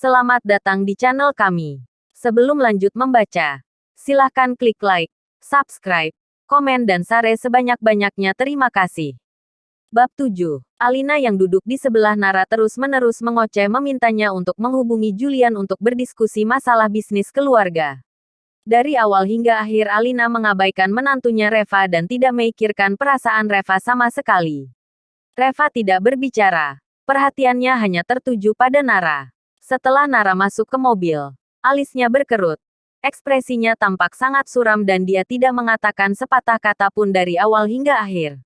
Selamat datang di channel kami. Sebelum lanjut membaca, silahkan klik like, subscribe, komen dan share sebanyak-banyaknya. Terima kasih. Bab 7. Alina yang duduk di sebelah Nara terus-menerus mengoceh memintanya untuk menghubungi Julian untuk berdiskusi masalah bisnis keluarga. Dari awal hingga akhir Alina mengabaikan menantunya Reva dan tidak memikirkan perasaan Reva sama sekali. Reva tidak berbicara. Perhatiannya hanya tertuju pada Nara. Setelah Nara masuk ke mobil, alisnya berkerut. Ekspresinya tampak sangat suram dan dia tidak mengatakan sepatah kata pun dari awal hingga akhir.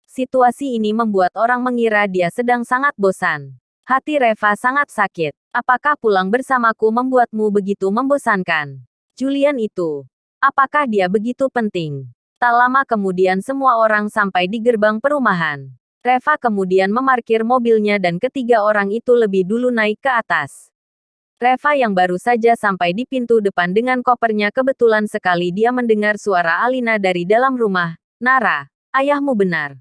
Situasi ini membuat orang mengira dia sedang sangat bosan. Hati Reva sangat sakit. Apakah pulang bersamaku membuatmu begitu membosankan? Julian itu. Apakah dia begitu penting? Tak lama kemudian semua orang sampai di gerbang perumahan. Reva kemudian memarkir mobilnya dan ketiga orang itu lebih dulu naik ke atas. Reva yang baru saja sampai di pintu depan dengan kopernya kebetulan sekali dia mendengar suara Alina dari dalam rumah. Nara, ayahmu benar.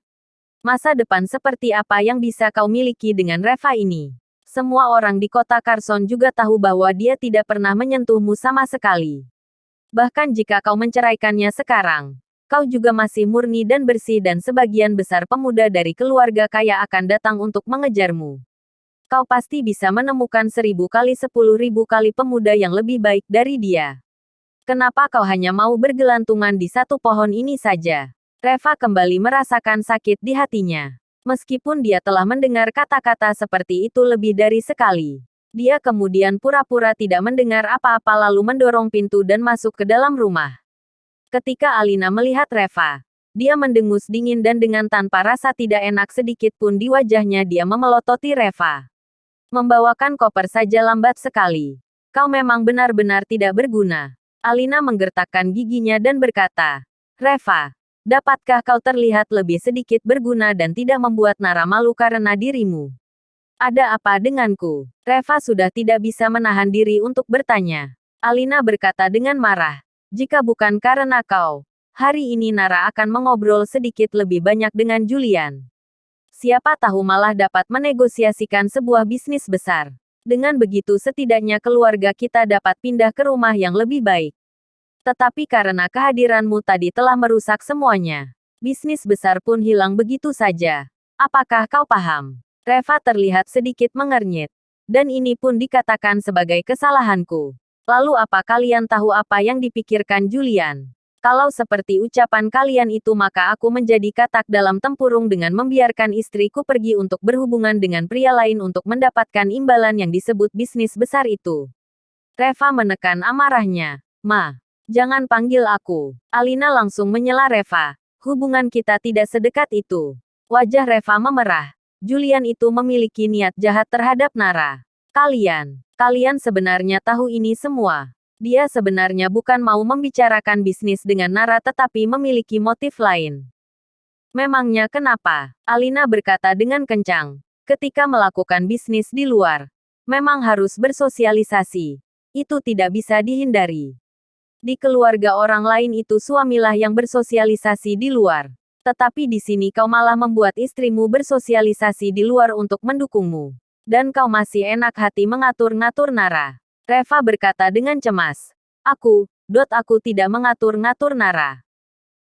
Masa depan seperti apa yang bisa kau miliki dengan Reva ini? Semua orang di kota Carson juga tahu bahwa dia tidak pernah menyentuhmu sama sekali. Bahkan jika kau menceraikannya sekarang, kau juga masih murni dan bersih dan sebagian besar pemuda dari keluarga kaya akan datang untuk mengejarmu. Kau pasti bisa menemukan 1000 kali 10.000 kali pemuda yang lebih baik dari dia. Kenapa kau hanya mau bergelantungan di satu pohon ini saja? Reva kembali merasakan sakit di hatinya. Meskipun dia telah mendengar kata-kata seperti itu lebih dari sekali. Dia kemudian pura-pura tidak mendengar apa-apa lalu mendorong pintu dan masuk ke dalam rumah. Ketika Alina melihat Reva, dia mendengus dingin dan dengan tanpa rasa tidak enak sedikit pun di wajahnya dia memelototi Reva. Membawakan koper saja lambat sekali. Kau memang benar-benar tidak berguna. Alina menggertakkan giginya dan berkata, Reva, dapatkah kau terlihat lebih sedikit berguna dan tidak membuat Nara malu karena dirimu? Ada apa denganku? Reva sudah tidak bisa menahan diri untuk bertanya. Alina berkata dengan marah. Jika bukan karena kau, hari ini Nara akan mengobrol sedikit lebih banyak dengan Julian. Siapa tahu malah dapat menegosiasikan sebuah bisnis besar. Dengan begitu setidaknya keluarga kita dapat pindah ke rumah yang lebih baik. Tetapi karena kehadiranmu tadi telah merusak semuanya. Bisnis besar pun hilang begitu saja. Apakah kau paham? Reva terlihat sedikit mengernyit. Dan ini pun dikatakan sebagai kesalahanku. Lalu apa kalian tahu apa yang dipikirkan Julian? Kalau seperti ucapan kalian itu maka aku menjadi katak dalam tempurung dengan membiarkan istriku pergi untuk berhubungan dengan pria lain untuk mendapatkan imbalan yang disebut bisnis besar itu. Reva menekan amarahnya. Ma, jangan panggil aku. Alina langsung menyela Reva. Hubungan kita tidak sedekat itu. Wajah Reva memerah. Julian itu memiliki niat jahat terhadap Nara. Kalian sebenarnya tahu ini semua. Dia sebenarnya bukan mau membicarakan bisnis dengan Nara tetapi memiliki motif lain. Memangnya kenapa? Alina berkata dengan kencang. Ketika melakukan bisnis di luar, memang harus bersosialisasi. Itu tidak bisa dihindari. Di keluarga orang lain itu suamilah yang bersosialisasi di luar. Tetapi di sini kau malah membuat istrimu bersosialisasi di luar untuk mendukungmu. Dan kau masih enak hati mengatur-ngatur Nara. Reva berkata dengan cemas. Aku tidak mengatur-ngatur Nara.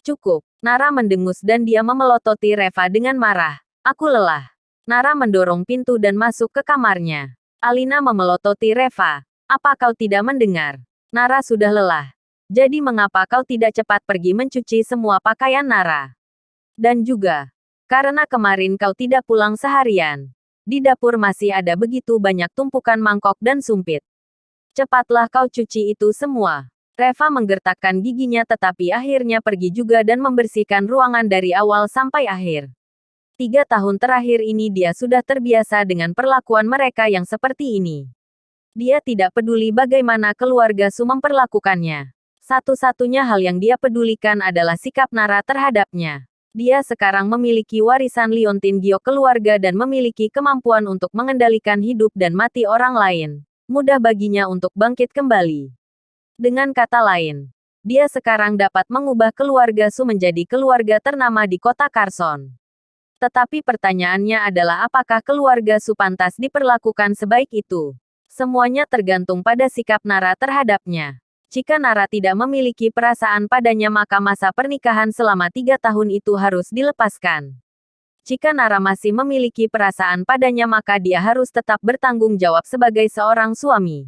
Cukup. Nara mendengus dan dia memelototi Reva dengan marah. Aku lelah. Nara mendorong pintu dan masuk ke kamarnya. Alina memelototi Reva. Apa kau tidak mendengar? Nara sudah lelah. Jadi mengapa kau tidak cepat pergi mencuci semua pakaian Nara? Dan juga, karena kemarin kau tidak pulang seharian. Di dapur masih ada begitu banyak tumpukan mangkok dan sumpit. Cepatlah kau cuci itu semua. Reva menggertakkan giginya tetapi akhirnya pergi juga dan membersihkan ruangan dari awal sampai akhir. 3 tahun terakhir ini dia sudah terbiasa dengan perlakuan mereka yang seperti ini. Dia tidak peduli bagaimana keluarga Su memperlakukannya. Satu-satunya hal yang dia pedulikan adalah sikap Nara terhadapnya. Dia sekarang memiliki warisan liontin giok keluarga dan memiliki kemampuan untuk mengendalikan hidup dan mati orang lain. Mudah baginya untuk bangkit kembali. Dengan kata lain, dia sekarang dapat mengubah keluarga Su menjadi keluarga ternama di kota Carson. Tetapi pertanyaannya adalah apakah keluarga Su pantas diperlakukan sebaik itu? Semuanya tergantung pada sikap Nara terhadapnya. Jika Nara tidak memiliki perasaan padanya maka masa pernikahan selama 3 tahun itu harus dilepaskan. Jika Nara masih memiliki perasaan padanya maka dia harus tetap bertanggung jawab sebagai seorang suami.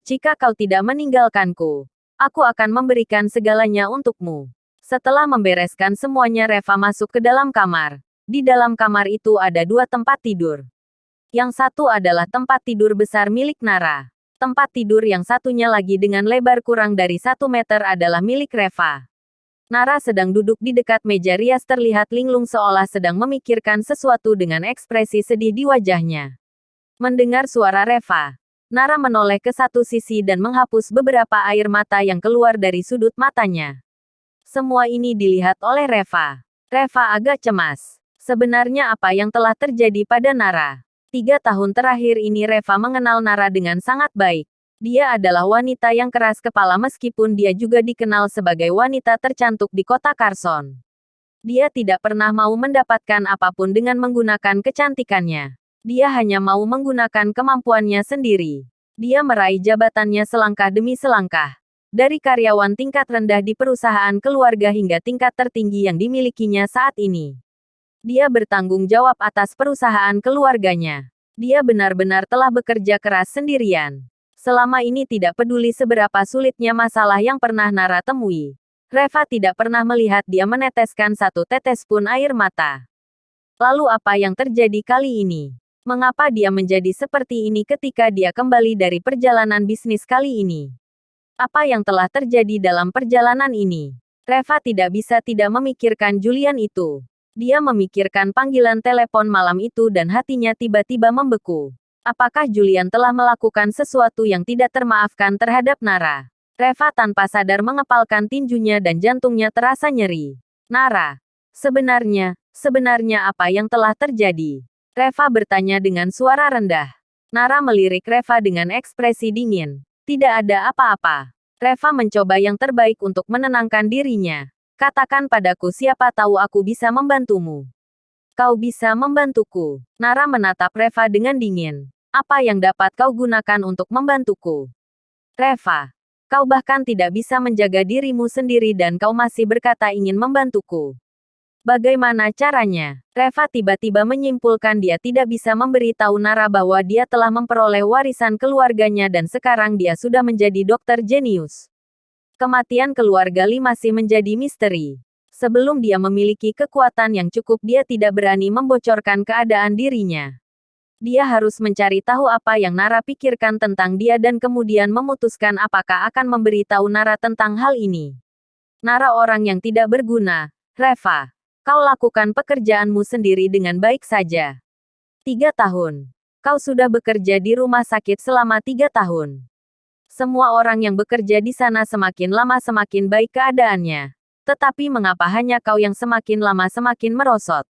Jika kau tidak meninggalkanku, aku akan memberikan segalanya untukmu. Setelah membereskan semuanya Reva masuk ke dalam kamar. Di dalam kamar itu ada 2 tempat tidur. Yang satu adalah tempat tidur besar milik Nara. Tempat tidur yang satunya lagi dengan lebar kurang dari 1 meter adalah milik Reva. Nara sedang duduk di dekat meja rias terlihat linglung seolah sedang memikirkan sesuatu dengan ekspresi sedih di wajahnya. Mendengar suara Reva, Nara menoleh ke satu sisi dan menghapus beberapa air mata yang keluar dari sudut matanya. Semua ini dilihat oleh Reva. Reva agak cemas. Sebenarnya apa yang telah terjadi pada Nara? 3 tahun terakhir ini Reva mengenal Nara dengan sangat baik. Dia adalah wanita yang keras kepala meskipun dia juga dikenal sebagai wanita tercantik di kota Carson. Dia tidak pernah mau mendapatkan apapun dengan menggunakan kecantikannya. Dia hanya mau menggunakan kemampuannya sendiri. Dia meraih jabatannya selangkah demi selangkah. Dari karyawan tingkat rendah di perusahaan keluarga hingga tingkat tertinggi yang dimilikinya saat ini. Dia bertanggung jawab atas perusahaan keluarganya. Dia benar-benar telah bekerja keras sendirian. Selama ini tidak peduli seberapa sulitnya masalah yang pernah Nara temui. Reva tidak pernah melihat dia meneteskan satu tetes pun air mata. Lalu apa yang terjadi kali ini? Mengapa dia menjadi seperti ini ketika dia kembali dari perjalanan bisnis kali ini? Apa yang telah terjadi dalam perjalanan ini? Reva tidak bisa tidak memikirkan Julian itu. Dia memikirkan panggilan telepon malam itu dan hatinya tiba-tiba membeku. Apakah Julian telah melakukan sesuatu yang tidak termaafkan terhadap Nara? Reva tanpa sadar mengepalkan tinjunya dan jantungnya terasa nyeri. Nara, sebenarnya apa yang telah terjadi? Reva bertanya dengan suara rendah. Nara melirik Reva dengan ekspresi dingin. Tidak ada apa-apa. Reva mencoba yang terbaik untuk menenangkan dirinya. Katakan padaku siapa tahu aku bisa membantumu. Kau bisa membantuku. Nara menatap Reva dengan dingin. Apa yang dapat kau gunakan untuk membantuku? Reva, kau bahkan tidak bisa menjaga dirimu sendiri dan kau masih berkata ingin membantuku. Bagaimana caranya? Reva tiba-tiba menyimpulkan dia tidak bisa memberitahu Nara bahwa dia telah memperoleh warisan keluarganya dan sekarang dia sudah menjadi dokter jenius. Kematian keluarga Lee masih menjadi misteri. Sebelum dia memiliki kekuatan yang cukup dia tidak berani membocorkan keadaan dirinya. Dia harus mencari tahu apa yang Nara pikirkan tentang dia dan kemudian memutuskan apakah akan memberitahu Nara tentang hal ini. Nara orang yang tidak berguna. Reva, kau lakukan pekerjaanmu sendiri dengan baik saja. 3 tahun. Kau sudah bekerja di rumah sakit selama 3 tahun. Semua orang yang bekerja di sana semakin lama semakin baik keadaannya. Tetapi mengapa hanya kau yang semakin lama semakin merosot?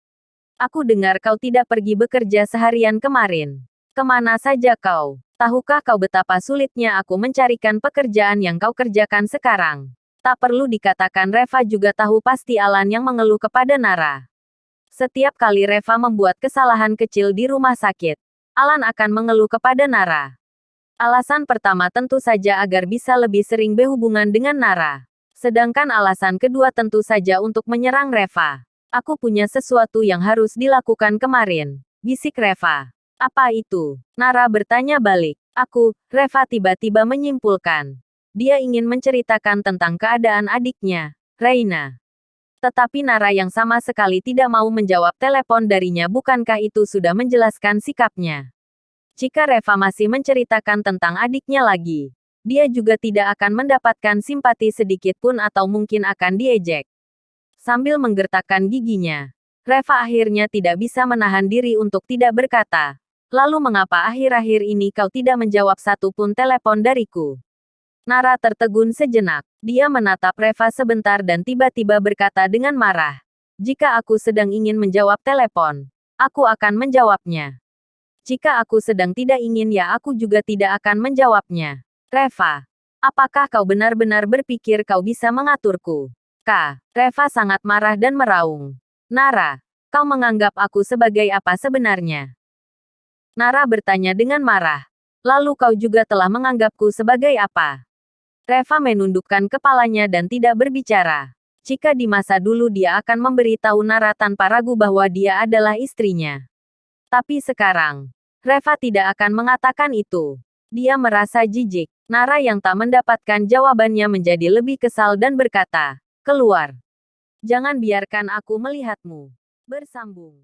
Aku dengar kau tidak pergi bekerja seharian kemarin. Kemana saja kau? Tahukah kau betapa sulitnya aku mencarikan pekerjaan yang kau kerjakan sekarang? Tak perlu dikatakan Reva juga tahu pasti Alan yang mengeluh kepada Nara. Setiap kali Reva membuat kesalahan kecil di rumah sakit, Alan akan mengeluh kepada Nara. Alasan pertama tentu saja agar bisa lebih sering berhubungan dengan Nara. Sedangkan alasan kedua tentu saja untuk menyerang Reva. Aku punya sesuatu yang harus dilakukan kemarin. Bisik Reva. Apa itu? Nara bertanya balik. Reva tiba-tiba menyimpulkan. Dia ingin menceritakan tentang keadaan adiknya, Reina. Tetapi Nara yang sama sekali tidak mau menjawab telepon darinya bukankah itu sudah menjelaskan sikapnya? Jika Reva masih menceritakan tentang adiknya lagi, dia juga tidak akan mendapatkan simpati sedikit pun atau mungkin akan diejek. Sambil menggertakkan giginya, Reva akhirnya tidak bisa menahan diri untuk tidak berkata, lalu mengapa akhir-akhir ini kau tidak menjawab satu pun telepon dariku? Nara tertegun sejenak. Dia menatap Reva sebentar dan tiba-tiba berkata dengan marah. Jika aku sedang ingin menjawab telepon, aku akan menjawabnya. Jika aku sedang tidak ingin ya aku juga tidak akan menjawabnya. Reva, apakah kau benar-benar berpikir kau bisa mengaturku? Reva sangat marah dan meraung. Nara, kau menganggap aku sebagai apa sebenarnya? Nara bertanya dengan marah. Lalu kau juga telah menganggapku sebagai apa? Reva menundukkan kepalanya dan tidak berbicara. Jika di masa dulu dia akan memberi tahu Nara tanpa ragu bahwa dia adalah istrinya. Tapi sekarang, Reva tidak akan mengatakan itu. Dia merasa jijik. Nara yang tak mendapatkan jawabannya menjadi lebih kesal dan berkata, "Keluar. Jangan biarkan aku melihatmu." Bersambung.